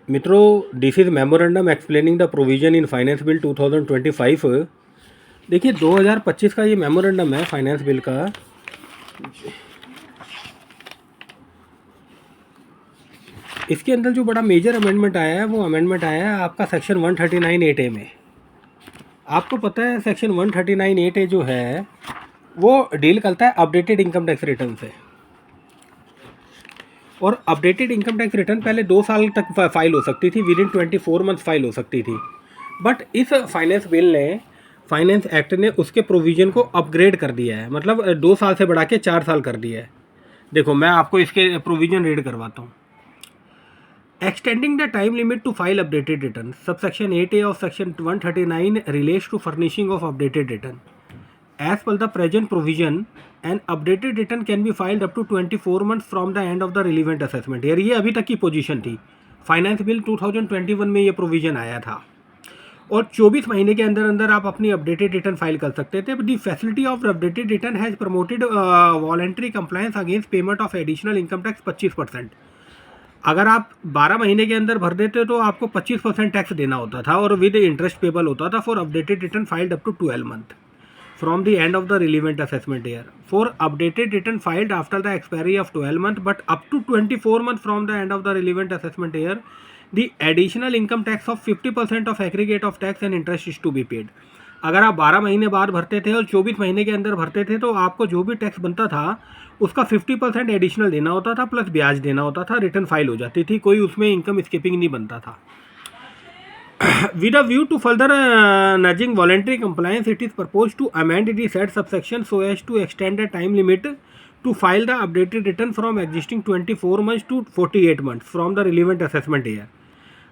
मित्रों, this is memorandum explaining the provision in finance bill 2025। देखिए 2025 का ये मेमोरेंडम है फाइनेंस बिल का। इसके अंदर जो बड़ा मेजर अमेंडमेंट आया है वो अमेंडमेंट आया है आपका सेक्शन 139(8)A में। आपको पता है सेक्शन 139(8)A जो है वो डील करता है अपडेटेड इनकम टैक्स रिटर्न से। और अपडेटेड इनकम टैक्स रिटर्न पहले 2 साल तक फाइल हो सकती थी, विद इन 24 मंथ फाइल हो सकती थी। बट इस फाइनेंस बिल ने, फाइनेंस एक्ट ने उसके प्रोविज़न को अपग्रेड कर दिया है, मतलब 2 साल से बढ़ा के 4 साल कर दिया है। देखो मैं आपको इसके प्रोविज़न रीड करवाता हूँ। Extending the time limit to file updated return, subsection 8A of section 139 relates to furnishing of updated return. As per the present provision, an updated return can be filed up to 24 months from the end of the relevant assessment year। ये अभी तक की position थी। Finance bill 2021 में ये provision आया था और 24 महीने के अंदर अंदर आप अपनी अपडेटेड रिटर्न फाइल कर सकते थे। The facility of updated return has promoted voluntary compliance against payment of additional income tax 25%। अगर आप 12 महीने के अंदर भर देते तो आपको 25% टैक्स देना होता था और विद इंटरेस्ट पेबल होता था for updated return filed up to 12 month from the end of the relevant assessment year. For updated return filed after the expiry of 12 months but up to 24 months from the end of the relevant assessment year, the additional income tax of 50% of aggregate of tax and interest is to be paid। अगर आप 12 महीने बाद भरते थे और 24 महीने के अंदर भरते थे तो आपको जो भी टैक्स बनता था उसका 50% एडिशनल देना होता था, प्लस ब्याज देना होता था। रिटर्न फाइल हो जाती थी, कोई उसमें इनकम स्किपिंग नहीं बनता था। With a view to further nudging voluntary compliance, it is proposed to amend the said subsection so as to extend the time limit to file the updated return from existing 24 months to 48 months from the relevant assessment year।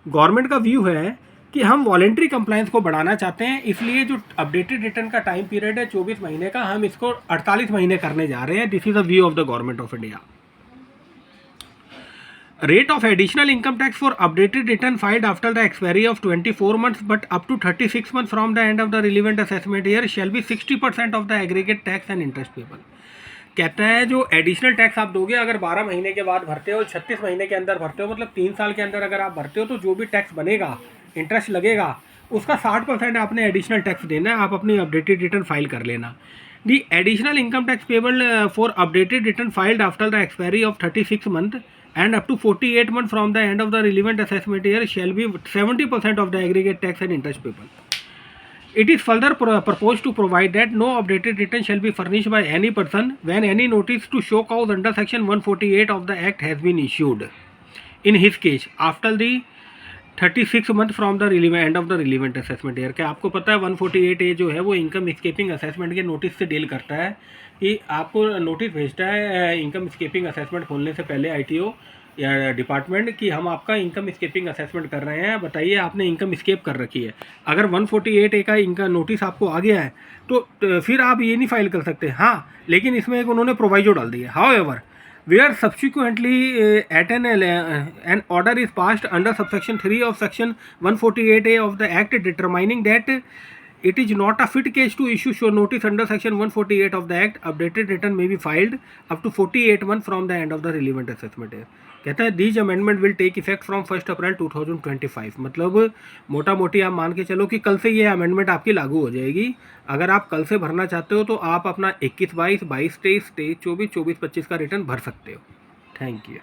Government का view है कि हम voluntary compliance को बढ़ाना चाहते हैं, इसलिए जो अपडेटेड रिटर्न का टाइम पीरियड है 24 महीने का, हम इसको 48 महीने करने जा रहे हैं। This is the view of the government of India. Rate of additional income tax for updated return filed after the expiry of 24 months but up to 36 months from the end of the relevant assessment year shall be 60% of the aggregate tax and interest payable। कहता है जो additional tax आप दोगे अगर 12 महीने के बाद भरते हो, 36 महीने के अंदर भरते हो, मतलब 3 साल के अंदर अगर आप भरते हो तो जो भी टैक्स बनेगा, इंटरेस्ट लगेगा, उसका 60% आपने एडिशनल टैक्स देना है। आप अपनी अपडेटेड रिटर्न फाइल कर लेना। The additional income tax payable for updated return filed after the expiry of 36 month and up to 48 months from the end of the relevant assessment year shall be 70% of the aggregate tax and interest payable। It is further proposed to provide that no updated return shall be furnished by any person when any notice to show cause under section 148 of the act has been issued in his case after the 36 month from the end of the relevant assessment year. क्या आपको पता है 148A जो है वो income escaping assessment के notice से deal करता है कि आपको नोटिस भेजता है इनकम स्केपिंग असेसमेंट खोलने से पहले ITO या डिपार्टमेंट कि हम आपका इनकम स्केपिंग असेसमेंट कर रहे हैं, बताइए आपने इनकम स्केप कर रखी है। अगर 148A का इनका नोटिस आपको आ गया है तो फिर आप ये नहीं फाइल कर सकते। हाँ, लेकिन इसमें एक उन्होंने प्रोवाइजो डाल दिया, however where subsequently an order is passed under subsection 3 of section 148A of the act determining that it is not a fit case to issue show notice under section 148 of the act, updated return may be filed up to 48 months from the end of the relevant assessment year। कहता है these amendment will take effect from 1 April 2025। मतलब मोटा मोटी आप मान के चलो कि कल से ये अमेंडमेंट आपकी लागू हो जाएगी। अगर आप कल से भरना चाहते हो तो आप अपना 21-22, 22-23, 23-24, 24-25 का रिटर्न भर सकते हो। Thank you.